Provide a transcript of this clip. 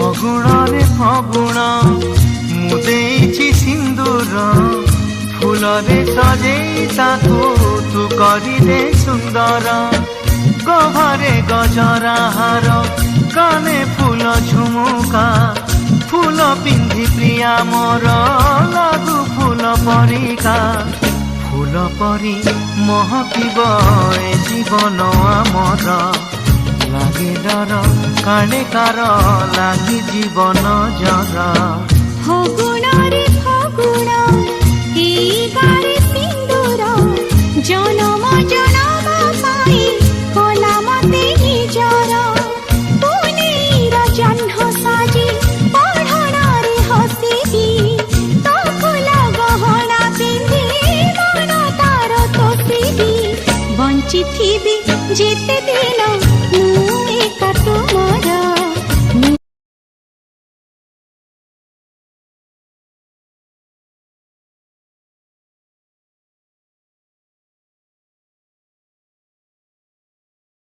ଫଗୁଣରେ ଫଗୁଣ ମୁଁ ଦେଇଛି ସିନ୍ଦୁର ଫୁଲରେ ସଜେଇ ତାକୁ ତୁ କରିଦେ ସୁନ୍ଦର ଗଭାରେ ଗଜରା ହାର କାନେ ଫୁଲ ଝୁମୁକା ফুল পিন্ধি প্রিয়া মোর লাগু ফুল পরিকা ফুল পরি মহকিব এ জীবন আমার লাগে ডর কাণে কার লাগি জীবন জর ফগুণরে ফগুণ এই গারে সিন্দুর জনম জনম পাই কলা মতে নিজর পুনেইর জহ্ন সাজি পঢ়ণরে হসিবি তো ফুল গহনা পিন্ধি মন তার তোষিবি বঞ্চিথিবি যেতে দিন